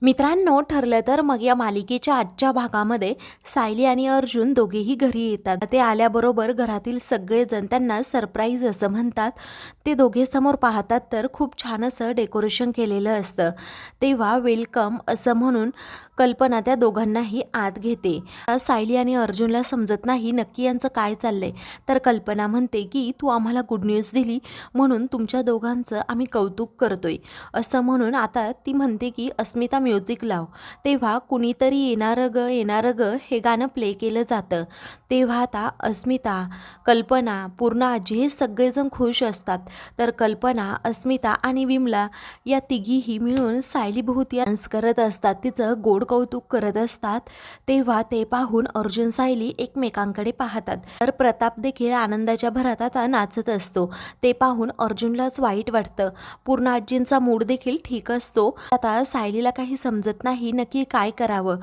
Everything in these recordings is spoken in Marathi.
मित्रांनो, ठरलं तर मग या मालिकेच्या आजच्या भागामध्ये सायली आणि अर्जुन दोघेही घरी येतात. ते आल्याबरोबर घरातील सगळेजण त्यांना सरप्राईज असं म्हणतात. ते दोघे समोर पाहतात तर खूप छान असं डेकोरेशन केलेलं असतं. तेव्हा वेलकम असं म्हणून कल्पना त्या दोघांनाही आत घेते. सायली आणि अर्जुनला समजत नाही नक्की यांचं काय चाललंय. तर कल्पना म्हणते की तू आम्हाला गुड न्यूज दिली म्हणून तुमच्या दोघांचं आम्ही कौतुक करतोय असं म्हणून आता ती म्हणते की अस्मिता म्युझिक लाव. तेव्हा कुणीतरी येणारं ग येणारं ग हे गाणं प्ले केलं जातं. तेव्हा आता अस्मिता, कल्पना, पूर्ण आजी हे सगळेजण खुश असतात. तर कल्पना, अस्मिता आणि विमला या तिघीही मिळून सायलीभोवती डान्स करत असतात, तिचं गोड कौतुक करत असतात. तेव्हा ते पाहून अर्जुन सायली एकमेकांकडे पाहतात. तर प्रताप देखील आनंदाच्या भरात आता नाचत असतो. ते पाहून अर्जुनलाच वाईट वाटतं. पूर्ण आजींचा मूड देखील ठीक असतो. आता सायलीला काही समजत नाही नक्की काय करावं.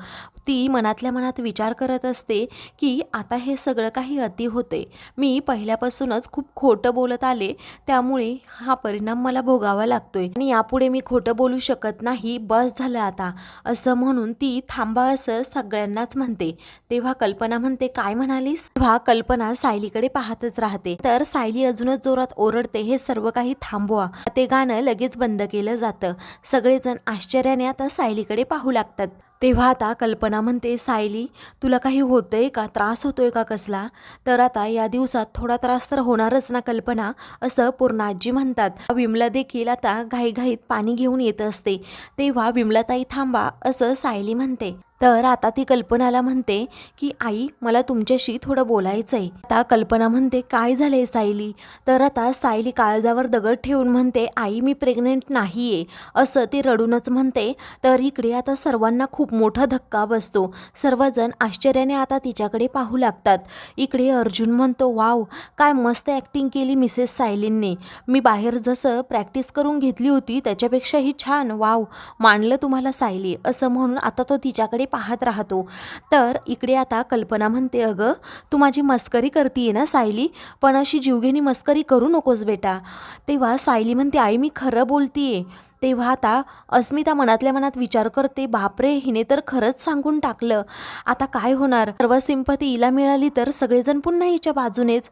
ती मनातल्या मनात विचार करत असते की आता हे सगळं काही अति होते. मी पहिल्यापासूनच खूप खोटं बोलत आले, त्यामुळे हा परिणाम मला भोगावा लागतोय आणि यापुढे मी खोटं बोलू शकत नाही. बस झालं आता असं म्हणून ती थांबा असं सगळ्यांनाच म्हणते. तेव्हा कल्पना म्हणते काय म्हणालीस. तेव्हा कल्पना सायलीकडे पाहतच राहते. तर सायली अजूनच जोरात ओरडते हे सर्व काही थांबवा. ते गाणं लगेच बंद केलं जातं. सगळेजण आश्चर्याने आता सायलीकडे पाहू लागतात. तेव्हा आता कल्पना म्हणते सायली तुला काही होतंय का, त्रास होतोय का कसला. तर आता या दिवसात थोडा त्रास तर होणारच ना कल्पना असं पूर्ण आजी म्हणतात. विमला देखील आता घाईघाईत पाणी घेऊन येत असते. तेव्हा विमलाताई थांबा असं सायली म्हणते. तर आता ती कल्पनाला म्हणते की आई मला तुमच्याशी थोडं बोलायचं आहे. आता कल्पना म्हणते काय झालंय सायली. तर आता सायली काळजावर दगड ठेवून म्हणते आई मी प्रेग्नेंट नाही आहे असं ती रडूनच म्हणते. तर इकडे आता सर्वांना खूप मोठा धक्का बसतो. सर्वजण आश्चर्याने आता तिच्याकडे पाहू लागतात. इकडे अर्जुन म्हणतो वाव काय मस्त ॲक्टिंग केली मिसेस सायलींनी. मी बाहेर जसं प्रॅक्टिस करून घेतली होती त्याच्यापेक्षाही छान. वाव मानलं तुम्हाला सायली असं म्हणून आता तो तिच्याकडे पाहत राहतो. तर इकडे आता कल्पना म्हणते अगं तू माझी मस्करी करतीये ना सायली, पण अशी जीवघेणी मस्करी करू नकोस बेटा. तेव्हा सायली म्हणते आई मी खरं बोलतीये. तेव्हा आता अस्मिता मनातल्या मनात विचार करते बापरे हिने तर खरंच सांगून टाकलं. आता काय होणार. सर्व सिंपती हिला मिळाली तर सगळेजण पुन्हा हिच्या बाजूनेच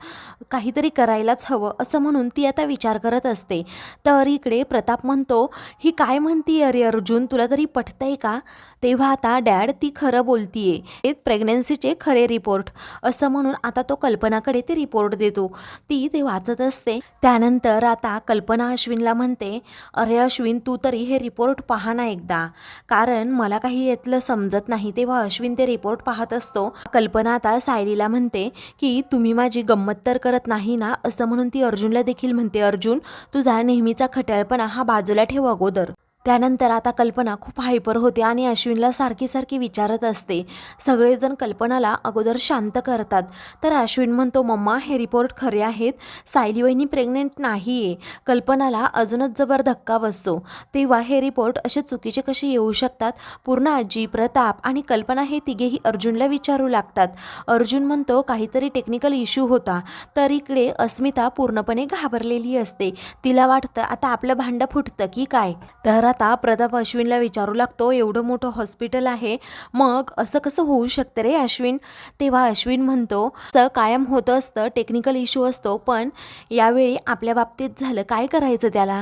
काहीतरी करायलाच हवं असं म्हणून ती आता विचार करत असते. तर इकडे प्रताप म्हणतो ही काय म्हणतीये अरे अर्जुन तुला तरी पटतंय का. तेव्हा आता डॅड ती खरं बोलतीये, हे प्रेग्नन्सीचे खरे रिपोर्ट असं म्हणून आता तो कल्पनाकडे ते रिपोर्ट देतो. ती ते वाचत असते. त्यानंतर आता कल्पना अश्विनला म्हणते अरे अश्विन तू तरी हे रिपोर्ट पहा ना एकदा, कारण मला काही यातलं समजत नाही. तेव्हा अश्विन ते रिपोर्ट पाहत असतो. कल्पना आता सायलीला म्हणते की तुम्ही माझी गंमत तर करत नाही ना असं म्हणून ती अर्जुनला देखील म्हणते अर्जुन तुझा नेहमीचा खट्याळपणा हा बाजूला ठेव अगोदर. त्यानंतर आता कल्पना खूप हायपर होते आणि अश्विनला सारखी सारखी विचारत असते. सगळेजण कल्पनाला अगोदर शांत करतात. तर अश्विन म्हणतो मम्मा हे रिपोर्ट खरे आहेत, सायली वहिनी प्रेग्नेंट नाही आहे. कल्पनाला अजूनच जबर धक्का बसतो. तेव्हा हे रिपोर्ट असे चुकीचे कसे येऊ शकतात. पूर्ण आजी, प्रताप आणि कल्पना हे तिघेही अर्जुनला विचारू लागतात. अर्जुन म्हणतो काहीतरी टेक्निकल इश्यू होता. तर इकडे अस्मिता पूर्णपणे घाबरलेली असते. तिला वाटतं आता आपलं भांडं फुटतं की काय. तर आता प्रताप अश्विनला विचारू लागतो एवढं मोठं हॉस्पिटल आहे मग असं कसं होऊ शकतं रे अश्विन. तेव्हा अश्विन म्हणतो असं कायम होतं असतं, टेक्निकल इश्यू असतो, पण यावेळी आपल्या बाबतीत झालं काय करायचं त्याला.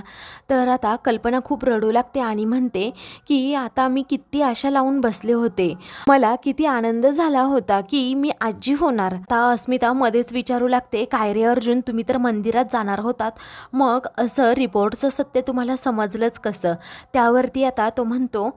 तर आता कल्पना खूप रडू लागते आणि म्हणते की आता मी किती आशा लावून बसले होते, मला किती आनंद झाला होता की मी आजी होणार. आता अस्मिता मध्येच विचारू लागते काय रे अर्जुन तुम्ही तर मंदिरात जाणार होतात, मग असं रिपोर्टचं सत्य तुम्हाला समजलंच कसं. त्यावरती आता तो म्हणतो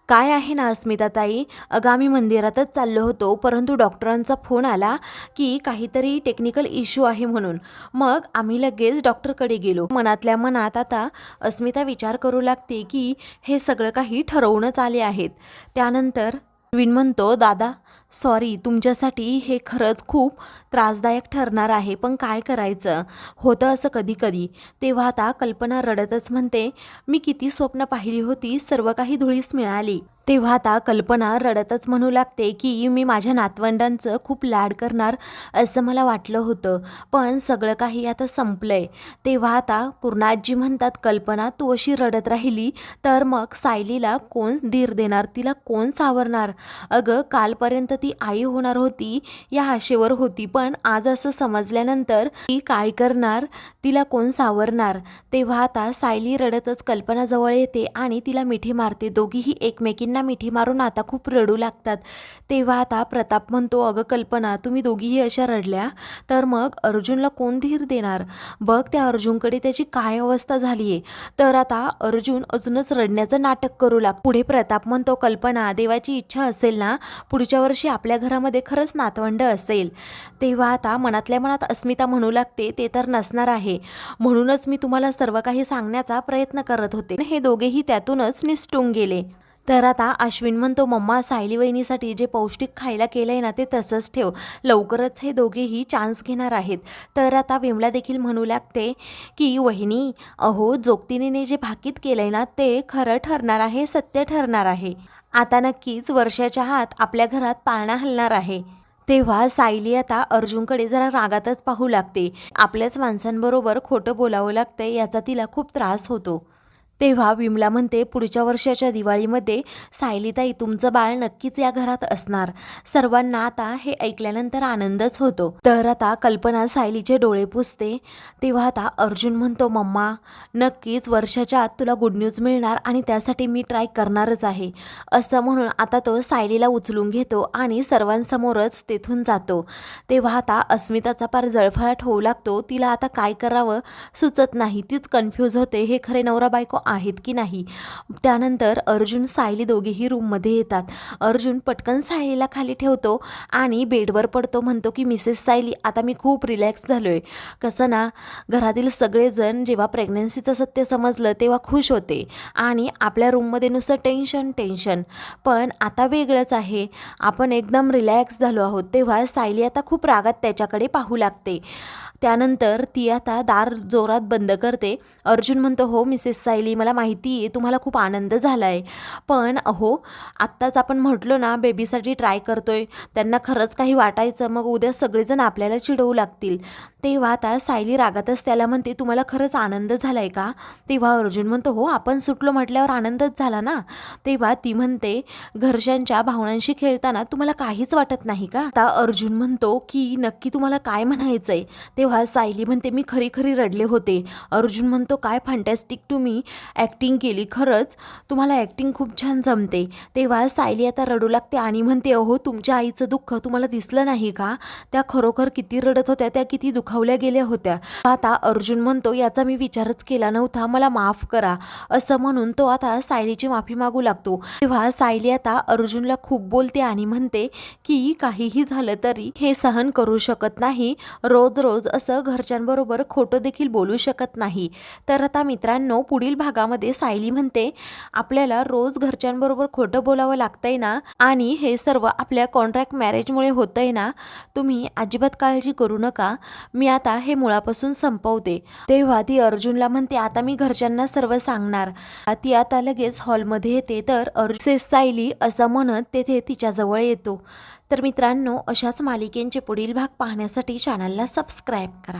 काय आहे ना अस्मिता ताई, अगं आम्ही मंदिरातच चाललो होतो परंतु डॉक्टरांचा फोन आला की काहीतरी टेक्निकल इश्यू आहे म्हणून, मग आम्ही लगेच डॉक्टरकडे गेलो. मनातल्या मनात आता अस्मिता विचार करू लागते की हे सगळं काही ठरवूनच आले आहेत. त्यानंतर अश्विन म्हणतो दादा सॉरी तुमच्यासाठी हे खरंच खूप त्रासदायक ठरणार आहे, पण काय करायचं होतं असं कधी कधी. तेव्हा आता कल्पना रडतच म्हणते मी किती स्वप्न पाहिली होती सर्व काही धुळीस मिळाली. तेव्हा आता कल्पना रडतच म्हणू लागते की मी माझ्या नातवंडांचं खूप लाड करणार असं मला वाटलं होतं, पण सगळं काही आता संपलंय. तेव्हा आता पूर्णाजी म्हणतात, कल्पना तू अशी रडत राहिली तर मग सायलीला कोण धीर देणार, तिला कोण सावरणार? अगं कालपर्यंत ती आई होणार होती या आशेवर होती, पण आज असं समजल्यानंतर ती काय करणार, तिला कोण सावरणार? तेव्हा आता सायली रडतच कल्पनाजवळ येते आणि तिला मिठी मारते. दोघीही एकमेकींना मिठी मारून आता खूप रडू लागतात. तेव्हा आता प्रताप म्हणतो, अगं कल्पना तुम्ही दोघीही अशा रडल्या तर मग अर्जुनला कोण धीर देणार? बघ त्या अर्जुनकडे त्याची काय अवस्था झाली आहे. तर आता अर्जुन अजूनच रडण्याचं नाटक करू लागतो. पुढे प्रताप म्हणतो, कल्पना देवाची इच्छा असेल ना पुढच्या वर्षी आपल्या घरामध्ये खरंच नातवंड असेल. तेव्हा आता मनातल्या मनात अस्मिता म्हणू लागते, ते तर नसणार आहे, म्हणूनच मी तुम्हाला सर्व काही सांगण्याचा प्रयत्न करत होते. हे दोघेही त्यातूनच निसटून गेले. तर आता अश्विन म्हणतो, मम्मा सायली वहिनीसाठी जे पौष्टिक खायला केलंय ना ते तसंच ठेव, लवकरच हे दोघेही चान्स घेणार आहेत. तर आता विमला देखील म्हणू लागते की वहिनी, अहो जोगतिनीने जे भाकीत केलंय ना ते खरं ठरणार आहे, सत्य ठरणार आहे. आता नक्कीच वर्षाच्या आत आपल्या घरात पाळणा हलणार आहे. तेव्हा सायली आता अर्जुनकडे जरा रागातच पाहू लागते. आपल्याच माणसांबरोबर खोटं बोलावं लागतंय याचा तिला खूप त्रास होतो. तेव्हा विमला म्हणते, पुढच्या वर्षाच्या दिवाळीमध्ये सायलीताई तुमचं बाळ नक्कीच या घरात असणार. सर्वांना आता हे ऐकल्यानंतर आनंदच होतो. तर आता कल्पना सायलीचे डोळे पुसते. तेव्हा आता अर्जुन म्हणतो, मम्मा नक्कीच वर्षाच्या आत तुला गुड न्यूज मिळणार आणि त्यासाठी मी ट्राय करणारच आहे. असं म्हणून आता तो सायलीला उचलून घेतो आणि सर्वांसमोरच तेथून जातो. तेव्हा आता अस्मिताचा पार जळफळाट होऊ लागतो. तिला आता काय करावं सुचत नाही. तीच कन्फ्यूज होते, हे खरे नवरा बायको आहेत की नाही. त्यानंतर अर्जुन सायली दोघेही रूममध्ये येतात. अर्जुन पटकन सायलीला खाली ठेवतो आणि बेडवर पडतो. म्हणतो की मिसेस सायली आता मी खूप रिलॅक्स झालोय. कसं ना, घरातील सगळेजण जेव्हा प्रेग्नन्सीचं सत्य समजलं तेव्हा खुश होते आणि आपल्या रूममध्ये नुसतं टेन्शन टेन्शन, पण आता वेगळंच आहे, आपण एकदम रिलॅक्स झालो आहोत. तेव्हा सायली आता खूप रागात त्याच्याकडे पाहू लागते. त्यानंतर ती आता दार जोरात बंद करते. अर्जुन म्हणतो, हो मिसेस सायली मला माहिती आहे तुम्हाला खूप आनंद झाला आहे, पण अहो आत्ताच आपण म्हटलो ना बेबीसाठी ट्राय करतोय, त्यांना खरंच काही वाटायचं मग उद्या सगळेजण आपल्याला चिडवू लागतील. तेव्हा आता सायली रागातच त्याला म्हणते, तुम्हाला खरंच आनंद झाला आहे का? तेव्हा अर्जुन म्हणतो, हो आपण सुटलो म्हटल्यावर आनंदच झाला ना. तेव्हा ती म्हणते, घरच्यांच्या भावनांशी खेळताना तुम्हाला काहीच वाटत नाही का? आता अर्जुन म्हणतो की नक्की तुम्हाला काय म्हणायचं आहे? तेव्हा सायली म्हणते, मी खरी खरी रडले होते. अर्जुन म्हणतो, काय फॅन्टॅस्टिक तुम्ही ॲक्टिंग केली, खरंच तुम्हाला ॲक्टिंग खूप छान जमते. तेव्हा सायली आता रडू लागते आणि म्हणते, अहो तुमच्या आईचं दुःख तुम्हाला दिसलं नाही का? त्या खरोखर किती रडत होत्या, त्या किती दुखावल्या गेल्या होत्या. आता अर्जुन म्हणतो, याचा मी विचारच केला नव्हता, मला माफ करा. असं म्हणून तो आता सायलीची माफी मागू लागतो. तेव्हा सायली आता अर्जुनला खूप बोलते आणि म्हणते की काहीही झालं तरी हे सहन करू शकत नाही, रोज रोज असं घरच्यांबरोबर खोटं देखील बोलू शकत नाही. तर आता मित्रांनो, पुढील भागामध्ये सायली म्हणते, आपल्याला रोज घरच्यांबरोबर खोटं बोलावं लागतंय ना आणि हे सर्व आपल्या कॉन्ट्रॅक्ट मॅरेजमुळे होतंय ना, तुम्ही अजिबात काळजी करू नका, मी आता हे मुळापासून संपवते. तेव्हा ती अर्जुनला म्हणते, आता मी घरच्यांना सर्व सांगणार. ती आता लगेच हॉलमध्ये येते. तर अर्जुन सायली असं म्हणत तेथे तिच्याजवळ येतो. तर मित्रांनो, अशाच मालिकेंचे पुढील भाग पाहण्यासाठी चॅनलला सबस्क्राईब करा.